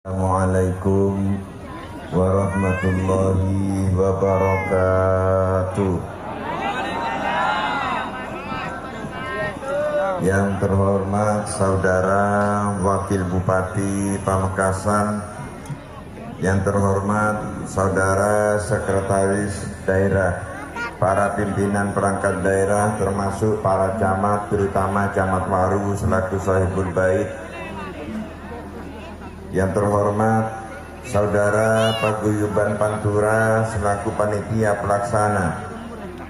Assalamualaikum warahmatullahi wabarakatuh. Yang terhormat Saudara Wakil Bupati Pamekasan, yang terhormat Saudara Sekretaris Daerah, para pimpinan perangkat daerah termasuk para camat, terutama Camat Waru selaku Sahibul Bait, yang terhormat Saudara Paguyuban Pantura selaku panitia pelaksana,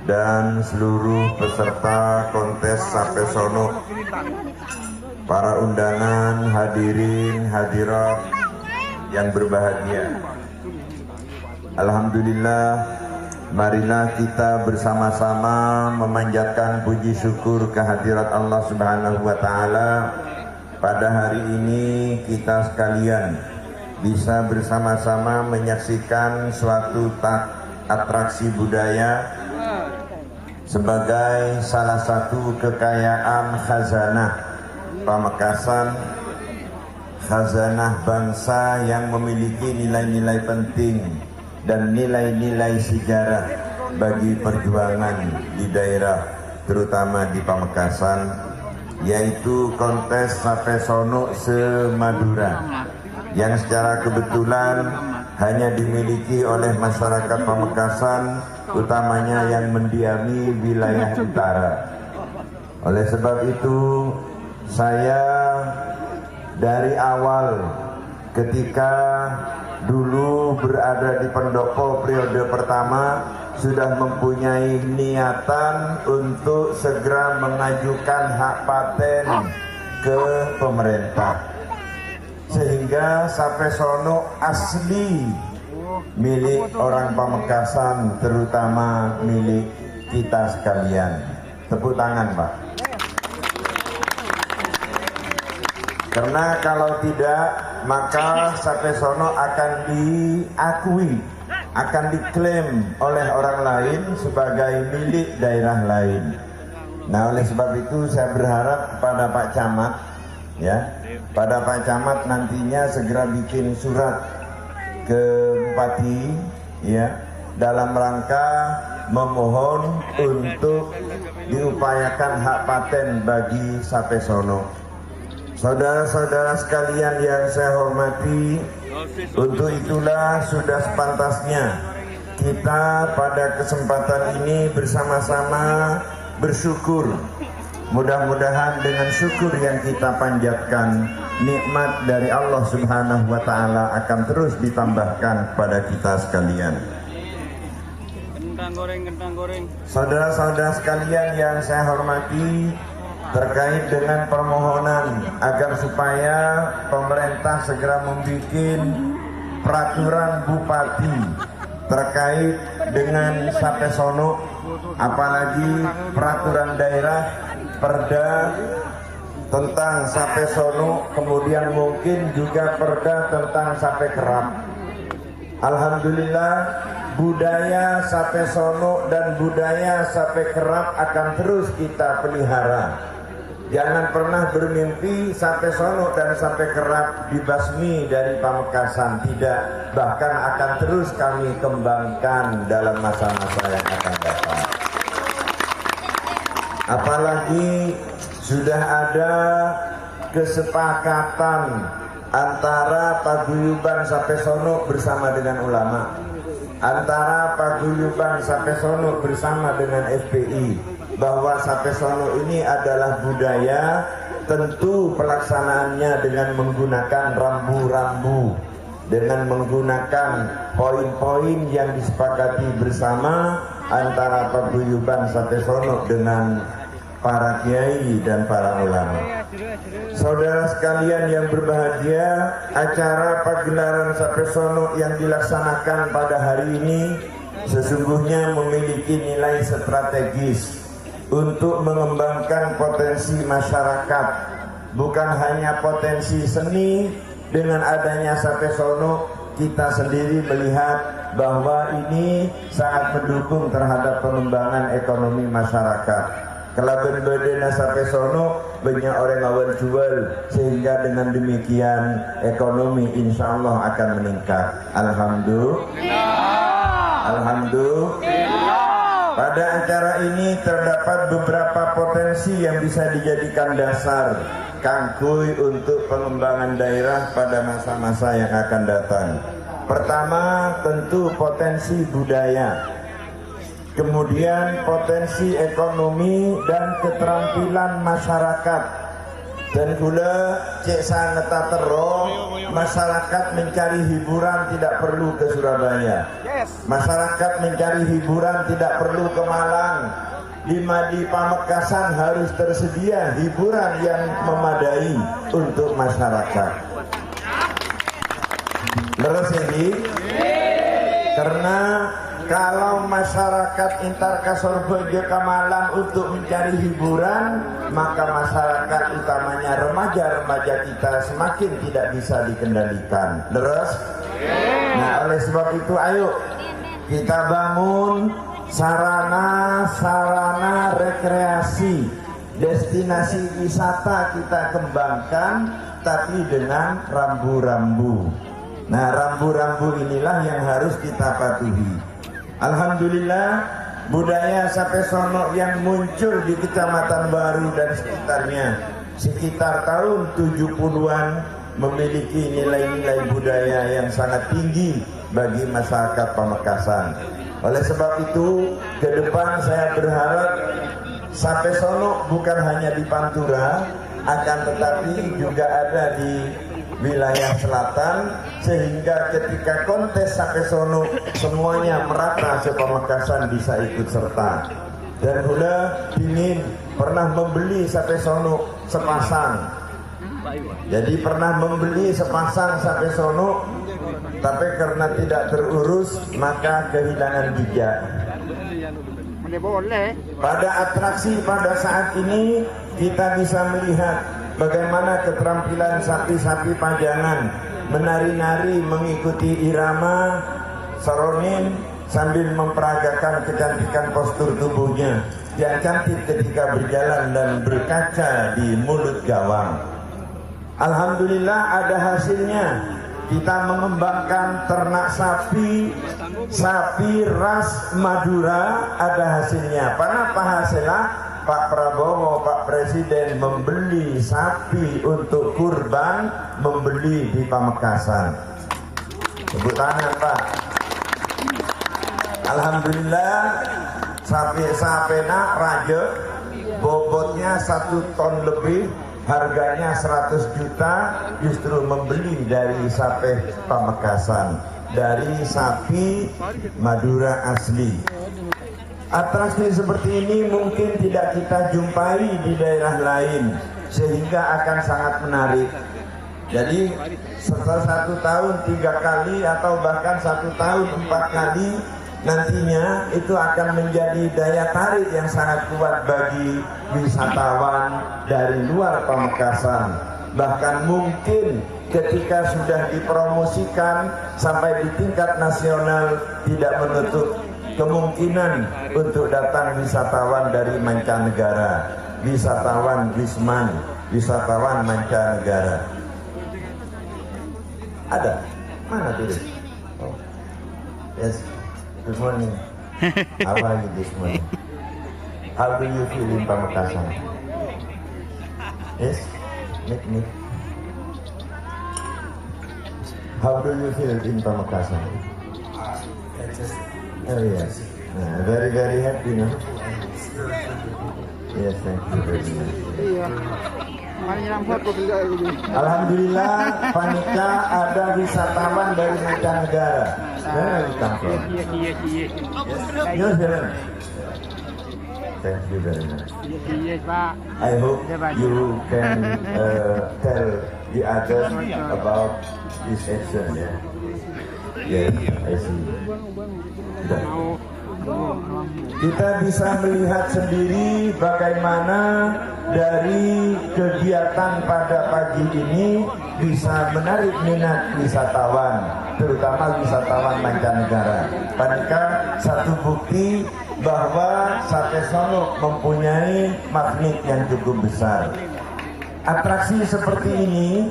dan seluruh peserta kontes Sapesono, para undangan, hadirin, hadirat yang berbahagia. Alhamdulillah, marilah kita bersama-sama memanjatkan puji syukur kehadirat Allah Subhanahu wa Ta'ala. Pada hari ini kita sekalian bisa bersama-sama menyaksikan suatu atraksi budaya sebagai salah satu kekayaan khazanah Pamekasan, khazanah bangsa yang memiliki nilai-nilai penting dan nilai-nilai sejarah bagi perjuangan di daerah, terutama di Pamekasan, yaitu kontes Sapesono se-Madura, yang secara kebetulan hanya dimiliki oleh masyarakat Pamekasan, utamanya yang mendiami wilayah utara. Oleh sebab itu, saya dari awal ketika dulu berada di pendopo periode pertama sudah mempunyai niatan untuk segera mengajukan hak paten ke pemerintah, sehingga Sapesono asli milik orang Pamekasan, terutama milik kita sekalian. Tepuk tangan, Pak. Karena kalau tidak, maka Sapesono akan diakui, akan diklaim oleh orang lain sebagai milik daerah lain. Nah, oleh sebab itu saya berharap kepada Pak Camat, ya, pada Pak Camat nantinya segera bikin surat ke Bupati, ya, dalam rangka memohon untuk diupayakan hak paten bagi Sapesono. Saudara-saudara sekalian yang saya hormati, untuk itulah sudah sepantasnya kita pada kesempatan ini bersama-sama bersyukur. Mudah-mudahan dengan syukur yang kita panjatkan, nikmat dari Allah Subhanahu wa Ta'ala akan terus ditambahkan kepada kita sekalian. Kentang goreng. Saudara-saudara sekalian yang saya hormati, terkait dengan permohonan agar supaya pemerintah segera membuat peraturan bupati terkait dengan Sapesono, apalagi peraturan daerah, perda tentang Sapesono, kemudian mungkin juga perda tentang sape kerap. Alhamdulillah, budaya Sapesono dan budaya sape kerap akan terus kita pelihara. Jangan pernah bermimpi Sapesono dan sape kerap dibasmi dari Pamekasan, tidak. Bahkan akan terus kami kembangkan dalam masa-masa yang akan datang. Apalagi sudah ada kesepakatan antara Paguyuban Sapesono bersama dengan ulama, antara Paguyuban Sapesono bersama dengan FPI, bahwa Sapesono ini adalah budaya, tentu pelaksanaannya dengan menggunakan rambu-rambu, dengan menggunakan poin-poin yang disepakati bersama antara Paguyuban Sapesono dengan para kiai dan para ulama. Saudara sekalian yang berbahagia, acara pagelaran Sapesono yang dilaksanakan pada hari ini sesungguhnya memiliki nilai strategis untuk mengembangkan potensi masyarakat, bukan hanya potensi seni. Dengan adanya Sapesono, kita sendiri melihat bahwa ini sangat mendukung terhadap pengembangan ekonomi masyarakat. kelaben bedena sampai sono banyak orang awan jual, sehingga dengan demikian ekonomi insya Allah akan meningkat. Alhamdulillah. Pada acara ini terdapat beberapa potensi yang bisa dijadikan dasar kangkuy untuk pengembangan daerah pada masa-masa yang akan datang. Pertama, tentu potensi budaya, kemudian potensi ekonomi dan keterampilan masyarakat. Dan pula cek sangat terong, masyarakat mencari hiburan tidak perlu ke Surabaya. Masyarakat mencari hiburan tidak perlu ke Malang. Di Pamekasan harus tersedia hiburan yang memadai untuk masyarakat. Terus ini, karena kalau masyarakat intar Kasorbojo ke Malang untuk mencari hiburan, maka masyarakat utamanya remaja-remaja kita semakin tidak bisa dikendalikan. Terus, nah oleh sebab itu ayo kita bangun sarana rekreasi, destinasi wisata kita kembangkan, tapi dengan rambu-rambu. Nah rambu-rambu inilah yang harus kita patuhi. Alhamdulillah, budaya Sape Sono yang muncul di Kecamatan Baru dan sekitarnya sekitar tahun 70-an memiliki nilai-nilai budaya yang sangat tinggi bagi masyarakat Pamekasan. Oleh sebab itu, ke depan saya berharap Sape Sono bukan hanya di Pantura, akan tetapi juga ada di wilayah selatan, sehingga ketika kontes Sape Sono semuanya merata se-Pamekasan bisa ikut serta. Dan pula ingin pernah membeli Sape Sono sepasang. Jadi pernah membeli sepasang Sape Sono, tapi karena tidak terurus maka kehilangan jejak. Pada atraksi pada saat ini kita bisa melihat bagaimana keterampilan sapi-sapi pajangan menari-nari mengikuti irama saronin sambil memperagakan kecantikan postur tubuhnya yang cantik ketika berjalan dan berkaca di mulut gawang. Alhamdulillah ada hasilnya. Kita mengembangkan ternak sapi ras Madura, ada hasilnya. Apa hasilnya? Pak Prabowo, Pak Presiden membeli sapi untuk kurban, membeli di Pamekasan. Tepuk tangan Pak. Alhamdulillah, sapi-sapena raja, bobotnya 1 ton lebih, harganya 100 juta, justru membeli dari sapi Pamekasan, dari sapi Madura asli. Atraksi seperti ini mungkin tidak kita jumpai di daerah lain, sehingga akan sangat menarik. Jadi setelah 1 tahun 3 kali atau bahkan 1 tahun 4 kali, nantinya itu akan menjadi daya tarik yang sangat kuat bagi wisatawan dari luar Pamekasan. Bahkan mungkin ketika sudah dipromosikan sampai di tingkat nasional, tidak menutup kemungkinan untuk datang wisatawan dari mancanegara, wisatawan Wisman, wisatawan mancanegara. Ada? Mana tuh? Oh. Yes. Good morning. How are you this morning? How do you feel in Pamekasan? Yes? Nick. How do you feel in Pamekasan? Oh yes. Very, very happy, no? Yes, thank you very much. Alhamdulillah, Panika ada wisatawan dari mancanegara. Thank you very much. I hope you can tell the others about this action. Yeah. Yes, I see. Kita bisa melihat sendiri bagaimana dari kegiatan pada pagi ini bisa menarik minat wisatawan, terutama wisatawan mancanegara. Panika satu bukti bahwa Sate Sono mempunyai magnet yang cukup besar. Atraksi seperti ini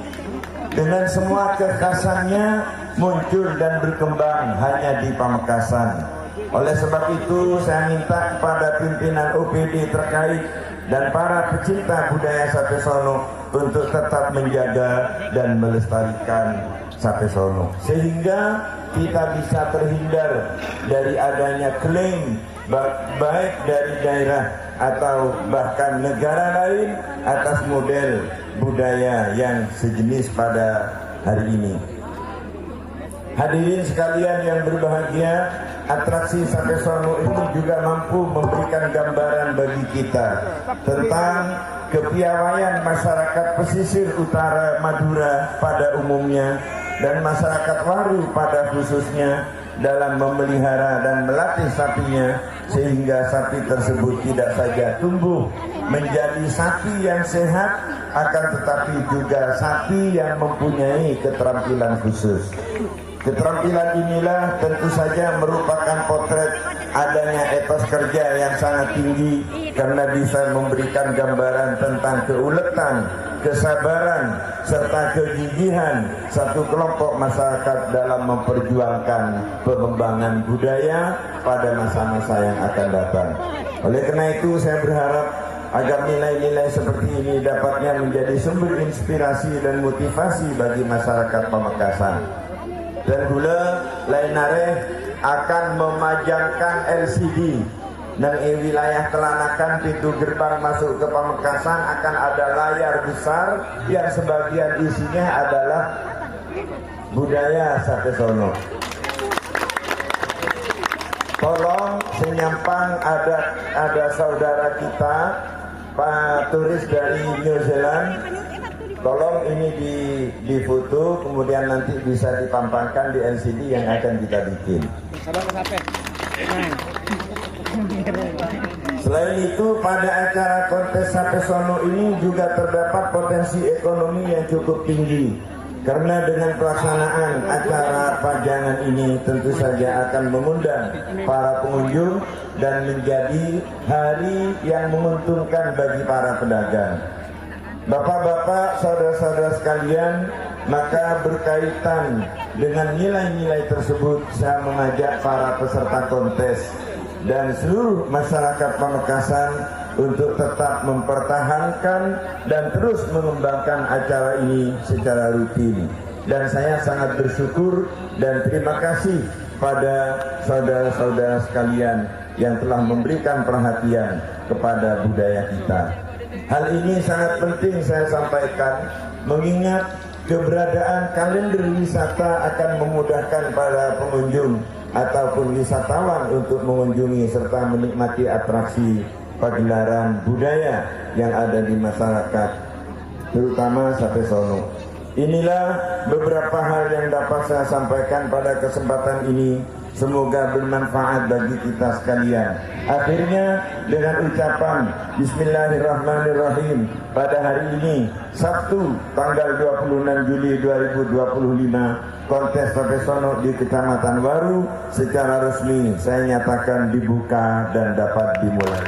dengan semua kekhasannya muncul dan berkembang hanya di Pamekasan. Oleh sebab itu saya minta kepada pimpinan OPD terkait dan para pecinta budaya Sate Sono untuk tetap menjaga dan melestarikan Sate Sono, sehingga kita bisa terhindar dari adanya klaim baik dari daerah atau bahkan negara lain atas model budaya yang sejenis pada hari ini. Hadirin sekalian yang berbahagia, atraksi Sate Sono ini juga mampu memberikan gambaran bagi kita tentang kepiawaian masyarakat pesisir utara Madura pada umumnya dan masyarakat Waru pada khususnya dalam memelihara dan melatih sapinya, sehingga sapi tersebut tidak saja tumbuh menjadi sapi yang sehat, akan tetapi juga sapi yang mempunyai keterampilan khusus. Keterampilan inilah tentu saja merupakan potret adanya etos kerja yang sangat tinggi, karena bisa memberikan gambaran tentang keuletan, kesabaran, serta kegigihan satu kelompok masyarakat dalam memperjuangkan pengembangan budaya pada masa-masa yang akan datang. Oleh karena itu saya berharap agar nilai-nilai seperti ini dapatnya menjadi sumber inspirasi dan motivasi bagi masyarakat Pamekasan. Dan gula lain nare akan memajangkan LCD dan wilayah Kelanakan pintu gerbang masuk ke Pamekasan akan ada layar besar yang sebagian isinya adalah budaya Sate Sono. Tolong senyampang ada saudara kita Pak turis dari New Zealand, tolong ini difoto, kemudian nanti bisa dipampangkan di LCD yang akan kita bikin. Selain itu, pada acara kontes Sate Sono ini juga terdapat potensi ekonomi yang cukup tinggi, karena dengan pelaksanaan acara pajangan ini tentu saja akan mengundang para pengunjung dan menjadi hari yang menguntungkan bagi para pedagang. Bapak-bapak, saudara-saudara sekalian, maka berkaitan dengan nilai-nilai tersebut saya mengajak para peserta kontes dan seluruh masyarakat Pamekasan untuk tetap mempertahankan dan terus mengembangkan acara ini secara rutin. Dan saya sangat bersyukur dan terima kasih pada saudara-saudara sekalian yang telah memberikan perhatian kepada budaya kita. Hal ini sangat penting saya sampaikan, mengingat keberadaan kalender wisata akan memudahkan para pengunjung ataupun wisatawan untuk mengunjungi serta menikmati atraksi pagelaran budaya yang ada di masyarakat, terutama Sate Sono. Inilah beberapa hal yang dapat saya sampaikan pada kesempatan ini. Semoga bermanfaat bagi kita sekalian. Akhirnya dengan ucapan Bismillahirrahmanirrahim, pada hari ini Sabtu tanggal 26 Juli 2025, kontes Sate Sono di Kecamatan Waru secara resmi saya nyatakan dibuka dan dapat dimulai.